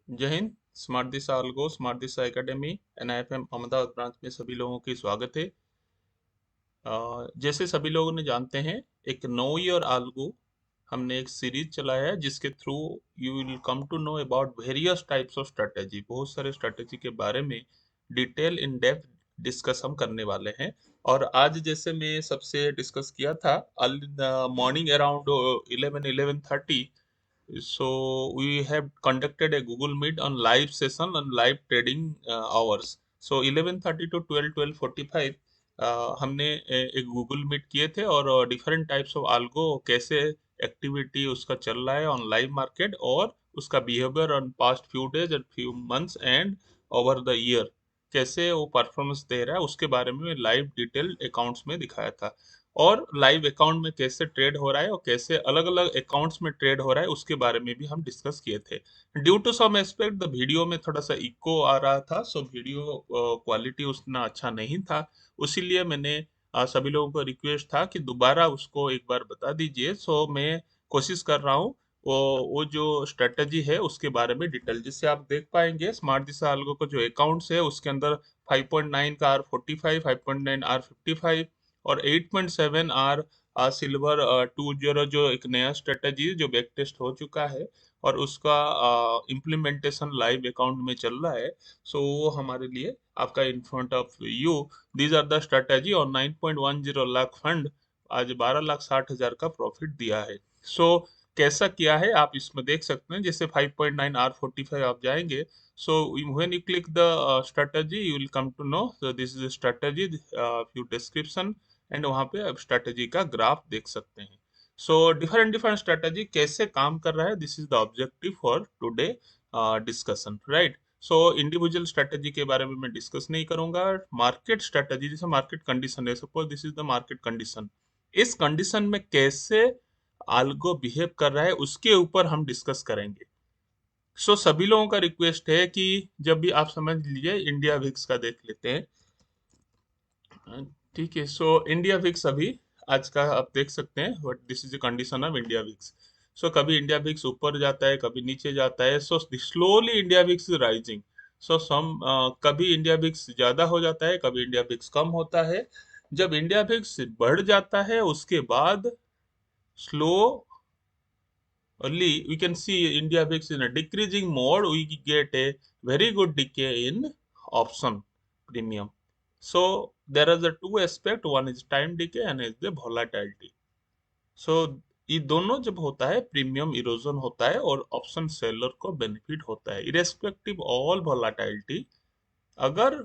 जय Hind. Smart Disha अलगो, smart दिशा academy, NIFM Ahmedabad branch में सभी लोगों की स्वागत है। जैसे सभी लोगों ने जानते हैं, एक नो ईयर आल्गो हमने एक सीरीज चलाया है जिसके through you will come to know about various types of strategy. बहुत सारे स्ट्रेटेजी के बारे में डिटेल इन डेप्थ डिस्कस हम करने वाले हैं। और आज जैसे मैं सबसे डिस्कस किया था morning around 11:30, so we have conducted a Google Meet on live session on live trading hours. So 11:30 to 12:45 हमने एक गूगल मीट किए थे और डिफरेंट टाइप्स ऑफ आल्गो कैसे एक्टिविटी उसका चल रहा है ऑन लाइव मार्केट और उसका behaviour on past few days and few months and over the year कैसे वो परफॉर्मेंस दे रहा है उसके बारे में लाइव डिटेल अकाउंट्स में दिखाया था। और लाइव अकाउंट में कैसे ट्रेड हो रहा है और कैसे अलग अलग अकाउंट्स में ट्रेड हो रहा है उसके बारे में भी हम डिस्कस किए थे। Due to some aspect the video में थोड़ा सा इको आ रहा था, सो वीडियो क्वालिटी उतना अच्छा नहीं था। उसीलिए मैंने सभी लोगों को रिक्वेस्ट था कि दोबारा उसको एक बार बता दीजिए। सो मैं कोशिश कर रहा हूँ वो जो स्ट्रेटजी है उसके बारे में डिटेल, जिससे आप देख पाएंगे स्मार्ट दिशा अलगो का जो अकाउंट्स है उसके अंदर 5.9 का R45, 5.9 R55 और 8.7 आर सिल्वर 20 जो एक नया स्ट्रेटजी जो बैक टेस्ट हो चुका है और उसका इम्प्लीमेंटेशन लाइव अकाउंट में चल रहा है। सो वो हमारे लिए आपका in front of you, these are the strategy. और 9.10 लाख फंड आज 12,60,000 का प्रॉफिट दिया है। सो कैसा किया है आप इसमें देख सकते हैं। जैसे 5.9 R45 आप जाएंगे, so when you click the strategy you will come to know, so this is a strategy, few description, and वहां पे अब स्ट्रेटेजी का ग्राफ देख सकते हैं। सो डिफरेंट डिफरेंट स्ट्रेटेजी कैसे काम कर रहा है, this is the objective for today discussion, right. So individual strategy के बारे में मैं डिस्कस नहीं करूंगा। मार्केट स्ट्रेटेजी, जैसे मार्केट कंडीशन है, suppose this is the market condition, इस कंडीशन में कैसे आल्गो बिहेव कर रहा है उसके ऊपर हम डिस्कस करेंगे। सभी लोगों का रिक्वेस्ट है कि जब भी आप समझ लीजिए, इंडिया विक्स का देख लेते हैं। ठीक है, सो इंडिया विक्स अभी आज का आप देख सकते हैं, but this is the condition of India VIX. So कभी इंडिया विक्स ऊपर जाता है, कभी नीचे जाता है। So slowly India VIX is rising. So some कभी इंडिया विक्स ज्यादा हो जाता है, कभी इंडिया विक्स कम होता है। जब इंडिया विक्स बढ़ जाता है उसके बाद slow only we can see India VIX in a decreasing mode, we get a very good decay in option premium. So there are the two aspect, one is time decay and is the volatility. So ये दोनों जब होता है premium erosion होता है और option seller को benefit होता है इरेस्पेक्टिव ऑल वोलाटिलिटी। अगर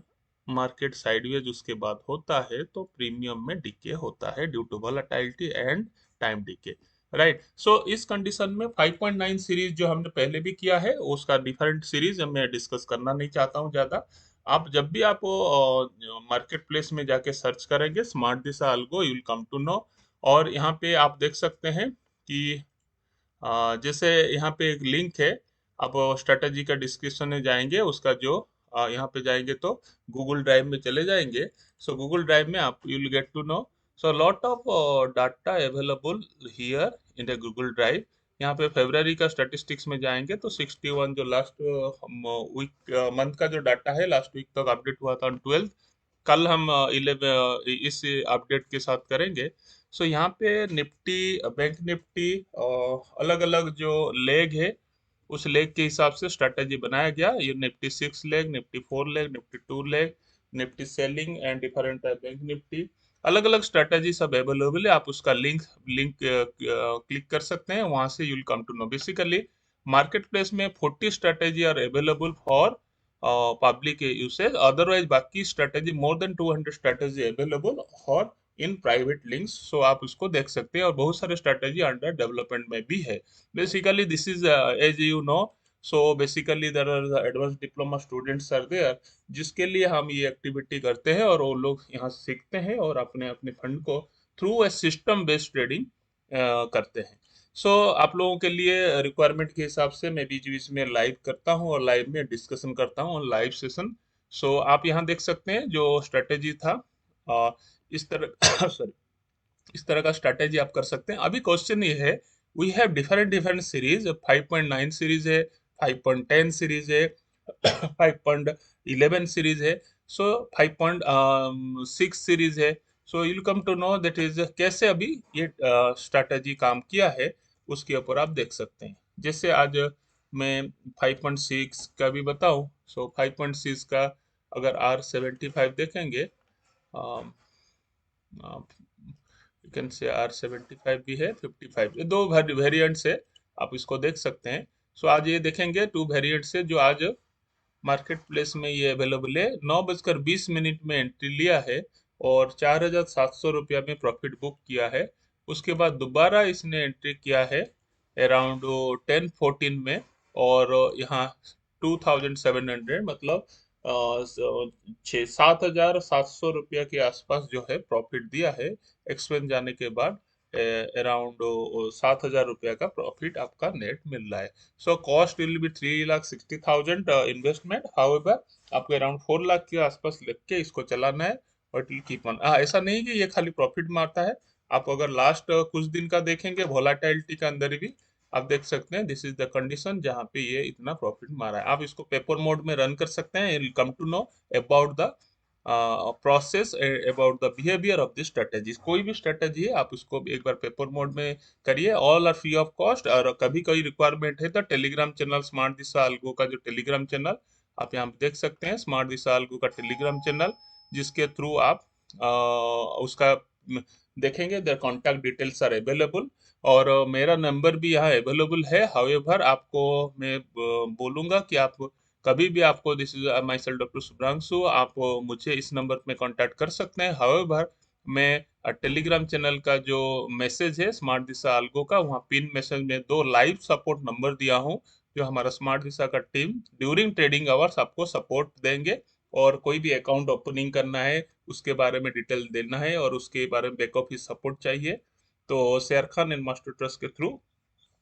मार्केट साइडवेज उसके बाद होता है तो प्रीमियम में डिके होता है due to volatility and time decay, right. So इस कंडीशन में 5.9 सीरीज जो हमने पहले भी किया है उसका डिफरेंट सीरीज मैं डिस्कस करना नहीं चाहता हूँ ज्यादा। आप जब भी आप मार्केट प्लेस में जाके सर्च करेंगे smart Disha algo, you will come to know. और यहाँ पे आप देख सकते हैं कि जैसे यहाँ पे एक लिंक है, आप स्ट्रेटेजी का डिस्क्रिप्शन में जाएंगे, उसका जो यहाँ पे जाएंगे तो गूगल ड्राइव में चले जाएंगे। सो गूगल ड्राइव में आप you will get to know, so lot of data available here in the Google drive. यहाँ पे फेब्रवरी का स्टैटिस्टिक्स में जाएंगे तो 61 जो लास्ट वीक मंथ का जो डाटा है लास्ट वीक तक अपडेट हुआ था 12। कल हम 11 इस अपडेट के साथ करेंगे। सो यहाँ पे निफ्टी, बैंक निफ्टी अलग अलग जो लेग है उस लेग के हिसाब से स्ट्रेटेजी बनाया गया। ये Nifty 6 leg, Nifty 4 leg, Nifty 2 leg, Nifty selling and different bank Nifty, अलग अलग स्ट्रेटेजी सब अवेलेबल है। आप उसका लिंक लिंक क्लिक कर सकते हैं, वहां से you will come to know. Basically market place में 40 strategy are available for public usage, otherwise बाकी strategy more than 200 strategy available for in private links. So आप उसको देख सकते हैं और बहुत सारे स्ट्रेटेजी अंडर डेवलपमेंट में भी है। Basically this is as you know, so basically there are advance diploma students are there जिसके लिए हम ये एक्टिविटी करते हैं और वो लोग यहाँ सीखते हैं और अपने अपने फंड को through a system based trading करते हैं। सो आप लोगों के लिए रिक्वायरमेंट के हिसाब से मैं बीच बीच में लाइव करता हूँ और लाइव में डिस्कशन करता हूँ, लाइव सेशन। सो आप यहाँ देख सकते हैं जो स्ट्रेटेजी था, इस तरह सॉरी, इस तरह का स्ट्रेटेजी आप कर सकते हैं। अभी क्वेश्चन ये है, we have different different series, 5.9 series है, 5.10 सीरीज है, 5.11 सीरीज है, सो 5.6 सीरीज है। So you come to know that is कैसे अभी ये स्ट्रैटेजी काम किया है, उसके ऊपर आप देख सकते हैं। जैसे आज मैं 5.6 का भी बताऊं, सो 5.6 का अगर R75 देखेंगे, यू कैन से R75 भी है, 55, ये दो वेरिएंट्स है, आप इसको देख सकते हैं। सो आज ये देखेंगे टू वेरिएंट्स है जो आज मार्केट प्लेस में ये अवेलेबल है। 9:20 में एंट्री लिया है और 4,700 रुपया में प्रॉफिट बुक किया है। उसके बाद दोबारा इसने एंट्री किया है अराउंड 10:14 में, और यहाँ 2,700, मतलब 7,700 रुपया के आसपास जो है प्रॉफिट दिया है। एक्सपेंस जाने के बाद अराउंड 7,000 रुपया का प्रॉफिट आपका नेट मिल रहा है। So cost will be 3,60,000 investment, however आपको अराउंड 4 लाख के आसपास लग के इसको चलाना है, और इट विल कीप ऑन। ऐसा नहीं कि ये खाली प्रॉफिट मारता है, आप अगर लास्ट कुछ दिन का देखेंगे वोलाटिलिटी के अंदर भी आप देख सकते हैं, दिस इज द कंडीशन जहाँ पे ये इतना प्रॉफिट मारा है। आप इसको पेपर मोड में रन कर सकते हैं, come to know about the process, about the behaviour of this strategy. कोई भी स्ट्रेटेजी है आप उसको एक बार पेपर मोड में करिए, all are free of cost. और कभी कोई रिक्वायरमेंट है तो Telegram channel smart Disha algo का जो टेलीग्राम चैनल आप यहाँ पे देख सकते हैं, स्मार्ट दिशा अलगो का टेलीग्राम चैनल, जिसके थ्रू आप उसका देखेंगे, there contact details are available. और मेरा नंबर भी यहाँ अवेलेबल है। हाउएवर आपको मैं बोलूंगा कि आप कभी भी, आपको, this is my self doctor Shubhranshu, आप मुझे इस नंबर में कांटेक्ट कर सकते हैं। हाउएवर मैं टेलीग्राम चैनल का जो मैसेज है स्मार्ट दिशा अलगो का, वहाँ पिन मैसेज में 2 लाइव सपोर्ट नंबर दिया हूँ, जो हमारा स्मार्ट दिशा का टीम ड्यूरिंग ट्रेडिंग आवर्स आपको सपोर्ट देंगे। और कोई भी अकाउंट ओपनिंग करना है, उसके बारे में डिटेल देना है, और उसके बारे में बैक ऑफिस सपोर्ट चाहिए, तो share Khan and master trust के थ्रू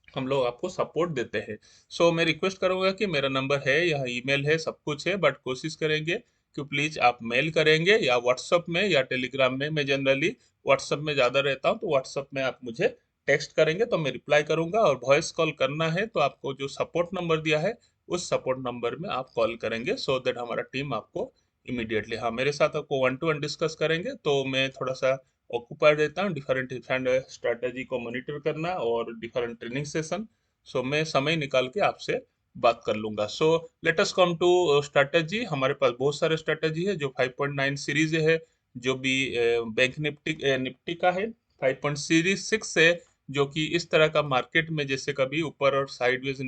हम लोग आपको सपोर्ट देते हैं। सो मैं रिक्वेस्ट करूंगा कि मेरा नंबर है, यहाँ ईमेल है, सब कुछ है, बट कोशिश करेंगे कि प्लीज आप मेल करेंगे या व्हाट्सअप में या टेलीग्राम में। मैं जनरली व्हाट्सअप में ज़्यादा रहता हूँ, तो व्हाट्सअप में आप मुझे टेक्स्ट करेंगे तो मैं रिप्लाई करूंगा। और वॉइस कॉल करना है तो आपको जो सपोर्ट नंबर दिया है उस सपोर्ट नंबर में आप कॉल करेंगे, सो दैट हमारा टीम आपको इमीडिएटली, हाँ, मेरे साथ आपको 1-to-1 डिस्कस करेंगे। तो मैं थोड़ा सा ऑक्यूपाइड रहता हूँ डिफरेंट डिफरेंट स्ट्रैटेजी को मॉनिटर करना और डिफरेंट ट्रेनिंग सेशन। सो मैं समय निकाल के आपसे बात कर लूंगा। So let us come to strategy. हमारे पास बहुत सारे स्ट्रैटेजी है, जो 5.9 सीरीज है, जो भी बैंक निफ्टी का है। 5.6 है, जो कि इस तरह का मार्केट में जैसे कभी ऊपर और साइडवेज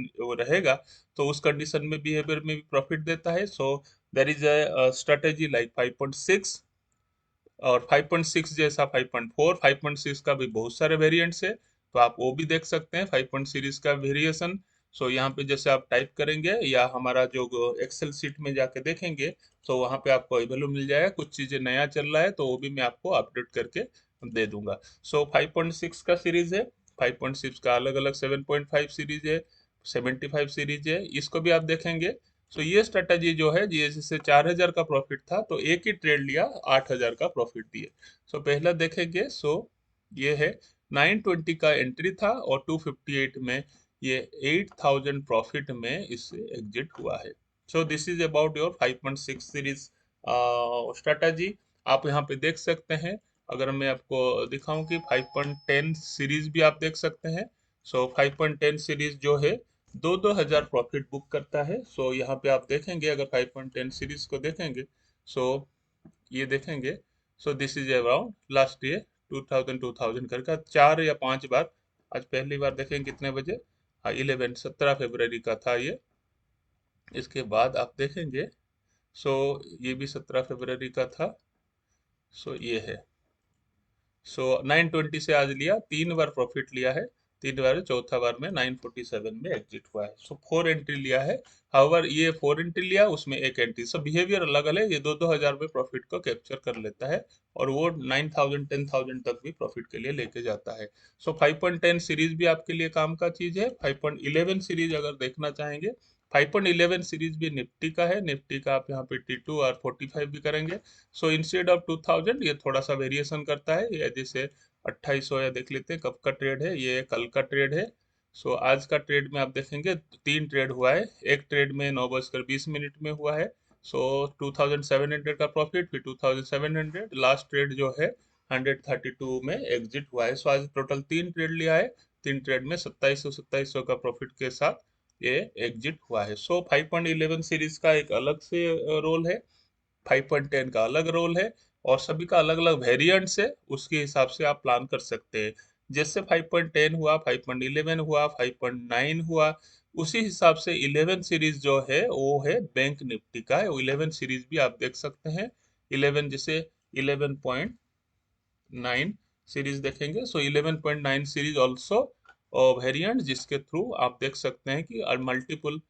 रहेगा, तो उस कंडीशन में बिहेवियर में भी प्रॉफिट देता है। So there is a strategy like 5.6, और 5.6 जैसा 5.4, 5.6 का भी बहुत सारे वेरिएंट्स है, तो आप वो भी देख सकते हैं 5. सीरीज का वेरिएशन। सो यहाँ पे जैसे आप टाइप करेंगे या हमारा जो एक्सेल सीट में जाके देखेंगे, तो वहाँ पे आपको अवेलेबल मिल जाएगा। कुछ चीज़ें नया चल रहा है तो वो भी मैं आपको अपडेट करके दे दूंगा। सो 5.6 का सीरीज है, 5.6 का अलग अलग 7.5 सीरीज है, 75 सीरीज है, इसको भी आप देखेंगे। सो ये स्ट्रेटजी जो है, जैसे 4,000 का प्रॉफिट था तो एक ही ट्रेड लिया, 8,000 का प्रॉफिट दिए। सो पहला देखेंगे, सो ये है 920 का एंट्री था और 258 में ये 8,000 प्रॉफिट में इससे एग्जिट हुआ है। So this is about your 5.6 series strategy. आप यहाँ पे देख सकते हैं, अगर मैं आपको दिखाऊं कि 5.10 सीरीज भी आप देख सकते हैं। सो 5.10 सीरीज जो है 2-2 हजार प्रॉफिट बुक करता है। सो यहाँ पे आप देखेंगे, अगर 5.10 सीरीज को देखेंगे, सो ये देखेंगे, so this is around last year 2,000 करके 4 या 5 बार। आज पहली बार देखेंगे कितने बजे, हाँ, 17 फरवरी का था ये। इसके बाद आप देखेंगे, सो ये भी 17 फरवरी का था। सो ये है, सो 920 से आज लिया, 3 बार प्रॉफिट लिया है, 3 बार, चौथा बार में 947 में एग्जिट हुआ है। सो 4 एंट्री लिया है। हाउएवर ये 4 एंट्री लिया, उसमें एक एंट्री, सब बिहेवियर अलग अलग है। ये 2-2 हजार में प्रॉफिट को कैप्चर कर लेता है, और वो 9,000 10,000 तक भी प्रॉफिट के लिए लेके जाता है। सो 5.10 सीरीज भी आपके लिए काम का चीज है। 5.11 सीरीज अगर देखना चाहेंगे, 5.11 सीरीज भी निफ्टी का है। निफ्टी का आप यहाँ पे T2 और 45 भी करेंगे। सो इंस्टेड ऑफ 2,000 ये थोड़ा सा वेरिएशन करता है, ये जैसे 2,800, या देख लेते हैं कब का ट्रेड है, ये कल का ट्रेड है। सो आज का ट्रेड में आप देखेंगे 3 ट्रेड हुआ है। एक ट्रेड में 9:20 में हुआ है। सो 2700 का प्रॉफिट, फिर 2700, लास्ट ट्रेड जो है 132 में एग्जिट हुआ है। सो आज टोटल 3 ट्रेड लिया है। 3 ट्रेड में 2700 का प्रॉफिट के साथ ये एग्जिट हुआ है। सो 5.11 सीरीज का एक अलग से रोल है, 5.10 का अलग रोल है, और सभी का अलग अलग वेरिएंट्स है। उसके हिसाब से आप प्लान कर सकते हैं। जैसे 5.10 हुआ, 5.11 हुआ, 5.9 हुआ, उसी हिसाब से 11 सीरीज जो है वो है बैंक निफ्टी का है। 11 सीरीज भी आप देख सकते हैं। 11 जैसे 11.9 सीरीज देखेंगे, सो 11.9 सीरीज ऑल्सो वेरिएंट, जिसके थ्रू आप देख सकते हैं कि मल्टीपल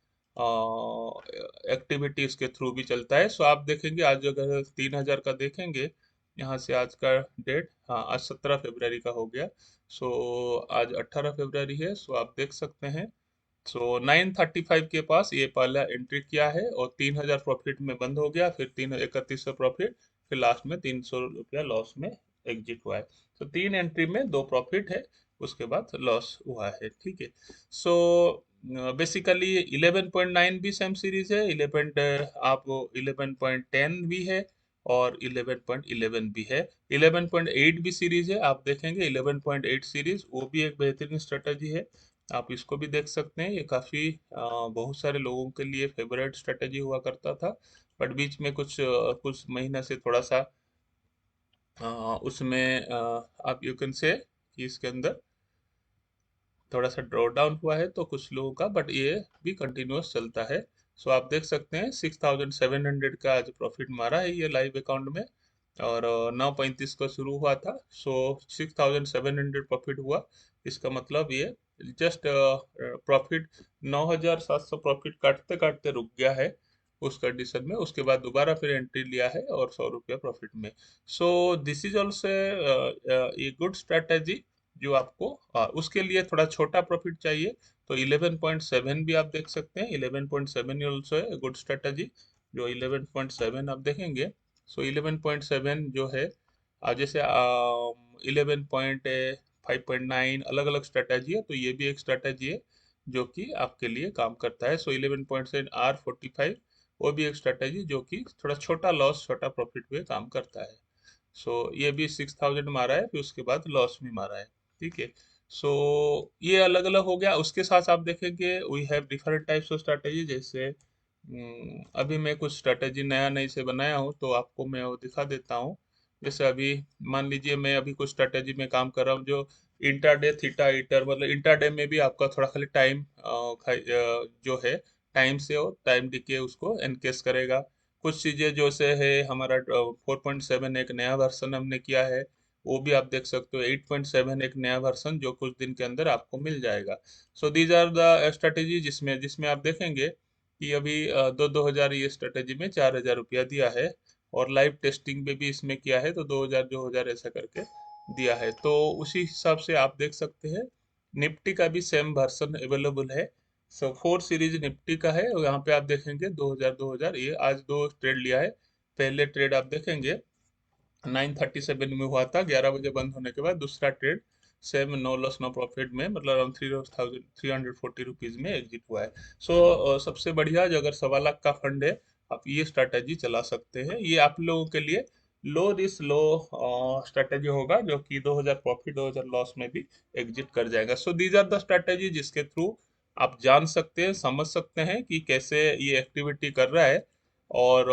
एक्टिविटी इसके थ्रू भी चलता है। सो आप देखेंगे आज अगर 3,000 का देखेंगे, यहाँ से आज का डेट, हाँ आज 17 फरवरी का हो गया। सो आज 18 फरवरी है। सो आप देख सकते हैं, सो 935 के पास ये पहला एंट्री किया है और 3,000 प्रॉफिट में बंद हो गया, फिर 3100 प्रॉफिट, फिर लास्ट में 300 रुपया लॉस में एग्जिट हुआ है। तो 3 एंट्री में 2 प्रॉफिट है, उसके बाद लॉस हुआ है। ठीक है। सो बेसिकली 11.9 भी सेम सीरीज है, 11.10 भी है, और 11.11 भी है। 11.8 भी सीरीज है, आप देखेंगे 11.8 सीरीज, वो भी एक बेहतरीन स्ट्रेटजी है। आप इसको भी देख सकते हैं। ये काफ़ी बहुत सारे लोगों के लिए फेवरेट स्ट्रेटजी हुआ करता था, बट बीच में कुछ महीने से थोड़ा सा उसमें आप यू कैन से कि इसके अंदर थोड़ा सा ड्रॉ डाउन हुआ है तो कुछ लोगों का, बट ये भी कंटिन्यूअस चलता है। सो आप देख सकते हैं 6,700 का आज प्रॉफिट मारा है ये लाइव अकाउंट में, और 9:35 को शुरू हुआ था। सो 6,700 प्रॉफिट हुआ। इसका मतलब ये जस्ट प्रॉफिट 9,700 प्रॉफिट काटते काटते रुक गया है उस कंडीशन में। उसके बाद दोबारा फिर एंट्री लिया है और 100 रुपया प्रॉफिट में। So this is also a good strategy, जो आपको उसके लिए थोड़ा छोटा प्रॉफिट चाहिए तो 11.7 भी आप देख सकते हैं। 11.7 ऑल्सो है गुड स्ट्रेटजी। जो 11.7 आप देखेंगे, सो 11.7 जो है जैसे 11.5.9 अलग अलग स्ट्रेटजी है, तो ये भी एक स्ट्रेटजी है जो कि आपके लिए काम करता है। सो 11.7 R45 वो भी एक स्ट्रेटजी जो कि थोड़ा छोटा लॉस छोटा प्रॉफिट पे काम करता है। सो ये भी 6,000 मारा है, फिर उसके बाद लॉस भी मारा है। ठीक है। सो ये अलग अलग हो गया। उसके साथ आप देखेंगे we have different types of strategy. जैसे अभी मैं कुछ स्ट्रैटेजी नया नई से बनाया हूँ, तो आपको मैं वो दिखा देता हूँ। जैसे अभी मान लीजिए मैं अभी कुछ स्ट्रैटेजी में काम कर रहा हूँ जो इंट्राडे थीटा ईटर, मतलब इंट्राडे में भी आपका थोड़ा खाली टाइम जो है टाइम से हो टाइम डिके उसको एनकेस करेगा। कुछ चीज़ें जो से है हमारा 4.7 एक नया वर्सन हमने किया है, वो भी आप देख सकते हो। 8.7 एक नया वर्सन जो कुछ दिन के अंदर आपको मिल जाएगा। So these are the strategy जिसमें जिसमें आप देखेंगे कि अभी 2,000 ये स्ट्रेटेजी में 4,000 रुपया दिया है, और लाइव टेस्टिंग में भी इसमें किया है तो 2,000 ऐसा करके दिया है। तो उसी हिसाब से आप देख सकते हैं निफ्टी का भी सेम वर्सन अवेलेबल है। सो 4 सीरीज निफ्टी का है, और यहाँ पे आप देखेंगे 2,000 ये आज 2 ट्रेड लिया है। पहले ट्रेड आप देखेंगे 9:37 में हुआ था, 11 बजे बंद होने के बाद। दूसरा trade same no loss no profit में, मतलब अराउंड 3,340 रुपीज में एग्जिट हुआ है। सो सबसे बढ़िया जो अगर 1.25 लाख का फंड है, आप ये स्ट्रैटेजी चला सकते हैं। ये आप लोगों के लिए लो रिस्क लो स्ट्रैटेजी होगा, जो कि 2,000 प्रॉफिट 2,000 लॉस में भी एग्जिट कर जाएगा। So these are the strategy जिसके थ्रू आप जान सकते हैं समझ सकते हैं कि कैसे ये एक्टिविटी कर रहा है। और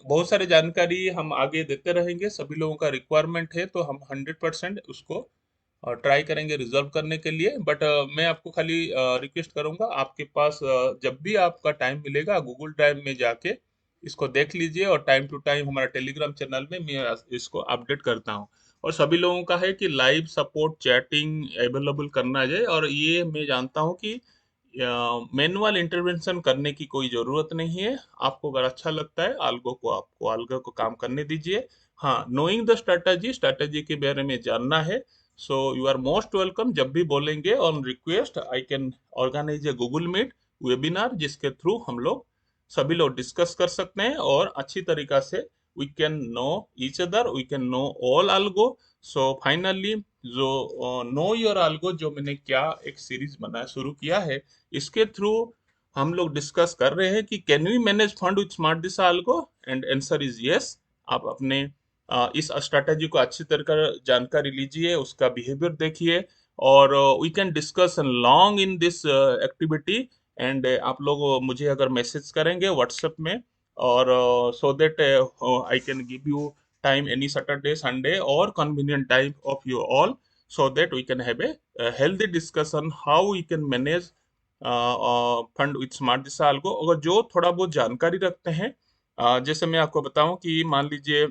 बहुत सारी जानकारी हम आगे देते रहेंगे। सभी लोगों का रिक्वायरमेंट है तो हम 100% उसको ट्राई करेंगे रिजॉल्व करने के लिए। बट मैं आपको खाली रिक्वेस्ट करूंगा, आपके पास जब भी आपका टाइम मिलेगा गूगल ड्राइव में जाके इसको देख लीजिए, और टाइम टू टाइम हमारा टेलीग्राम चैनल में मैं इसको अपडेट करता हूँ। और सभी लोगों का है कि लाइव सपोर्ट चैटिंग अवेलेबल करना चाहिए, और ये मैं जानता हूँ कि मैनुअल इंटरवेंशन करने की कोई ज़रूरत नहीं है। आपको अगर अच्छा लगता है आल्गो को, आपको आल्गो को काम करने दीजिए। हाँ, नोइंग द स्ट्रैटेजी स्ट्रैटेजी के बारे में जानना है, so you are most welcome. जब भी बोलेंगे on request I can organise a Google Meet webinar, जिसके थ्रू हम लोग सभी लोग डिस्कस कर सकते हैं और अच्छी तरीका से we can know each other, we can know all algo. So finally जो नो योर algo जो मैंने क्या एक सीरीज बना शुरू किया है, इसके थ्रू हम लोग डिस्कस कर रहे हैं कि can we manage fund with smart Disha algo, and answer is yes. आप अपने इस स्ट्रैटेजी को अच्छी तरह जानकारी लीजिए, उसका बिहेवियर देखिए, और we can discuss long in this activity. And आप लोग मुझे अगर मैसेज करेंगे व्हाट्सएप में, और so that I can give you time any Saturday, Sunday, or convenient time of you all, so that we can have a healthy discussion how we can manage fund with smart Disha algo। अगर जो थोड़ा बहुत जानकारी रखते हैं, जैसे मैं आपको बताऊं कि मान लीजिए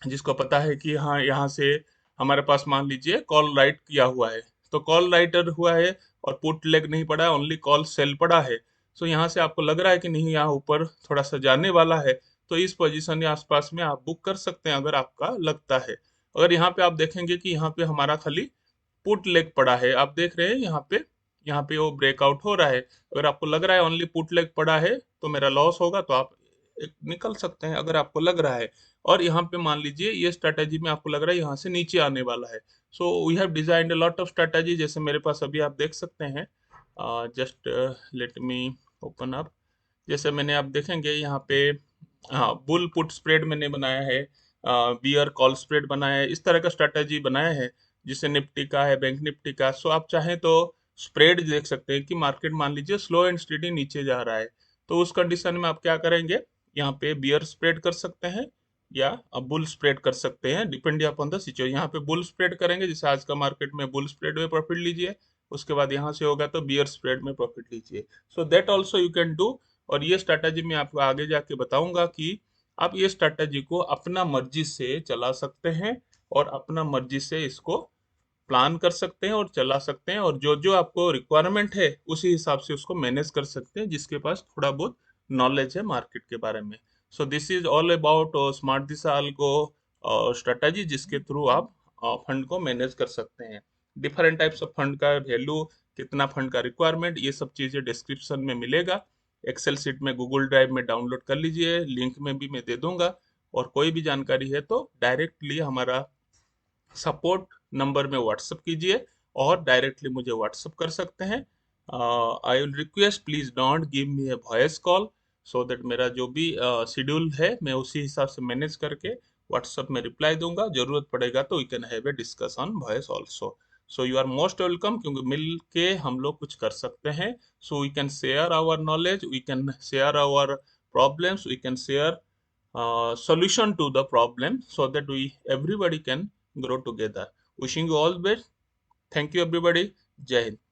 जिसको पता है कि हाँ यहाँ से हमारे पास मान लीजिए कॉल राइट किया हुआ है, तो कॉल राइटर हुआ है और पुट लेग नहीं पड़ा है, ओनली कॉल सेल पड़ा है। सो यहाँ से आपको लग रहा है कि नहीं यहाँ ऊपर थोड़ा सा जाने वाला है, तो इस पोजीशन या आसपास में आप बुक कर सकते हैं अगर आपका लगता है। अगर यहाँ पे आप देखेंगे कि यहाँ पे हमारा खाली पुट लेग पड़ा है, आप देख रहे हैं यहाँ पे वो ब्रेकआउट हो रहा है। अगर आपको लग रहा है ओनली पुट लेग पड़ा है तो मेरा लॉस होगा, तो आप निकल सकते हैं अगर आपको लग रहा है। और यहाँ पे मान लीजिए ये स्ट्रैटेजी में आपको लग रहा है यहाँ से नीचे आने वाला है। So we have designed a lot of strategy, जैसे मेरे पास अभी आप देख सकते हैं। Just let me open up. जैसे मैंने आप देखेंगे यहाँ पे, हाँ, बुल पुट स्प्रेड मैंने बनाया है, बियर कॉल स्प्रेड बनाया है, इस तरह का स्ट्रैटेजी बनाया है, जिससे निफ्टी का है, बैंक निफ्टी का। सो आप चाहें तो स्प्रेड देख सकते हैं कि मार्केट मान लीजिए स्लो एंड स्टेडी नीचे जा रहा है, तो उस कंडीशन में आप क्या करेंगे, यहाँ पे बियर स्प्रेड कर सकते हैं या बुल स्प्रेड कर सकते हैं, डिपेंडिंग अपॉन द सिचुएशन। यहाँ पे बुल स्प्रेड करेंगे, जैसे आज का मार्केट में बुल स्प्रेड में प्रॉफिट लीजिए, उसके बाद यहाँ से होगा तो बियर स्प्रेड में प्रॉफिट लीजिए। So that also you can do. और ये स्ट्रैटेजी मैं आपको आगे जाके बताऊंगा कि आप ये स्ट्रैटेजी को अपना मर्जी से चला सकते हैं, और अपना मर्जी से इसको प्लान कर सकते हैं और चला सकते हैं, और जो जो आपको रिक्वायरमेंट है उसी हिसाब से उसको मैनेज कर सकते हैं, जिसके पास थोड़ा बहुत नॉलेज है मार्केट के बारे में। So this is all about smart Disha algo strategy, जिसके थ्रू आप फंड को मैनेज कर सकते हैं। डिफरेंट टाइप्स ऑफ फंड का वैल्यू, कितना फंड का रिक्वायरमेंट, ये सब चीज़ें डिस्क्रिप्शन में मिलेगा। एक्सेल सीट में गूगल ड्राइव में डाउनलोड कर लीजिए, लिंक में भी मैं दे दूंगा। और कोई भी जानकारी है तो डायरेक्टली हमारा सपोर्ट नंबर में व्हाट्सअप कीजिए, और डायरेक्टली मुझे व्हाट्सअप कर सकते हैं। I will request please don't give me a voice call, so that मेरा जो भी शेड्यूल है मैं उसी हिसाब से मैनेज करके व्हाट्सअप में रिप्लाई दूंगा। जरूरत पड़ेगा तो we can have a discussion voice also. So you are most welcome, क्योंकि मिल के हम लोग कुछ कर सकते हैं। So we can share our knowledge, we can share our problems, we can share solution to the problem, so that we everybody can grow together. Wishing you all best. Thank you everybody. Jai Hind.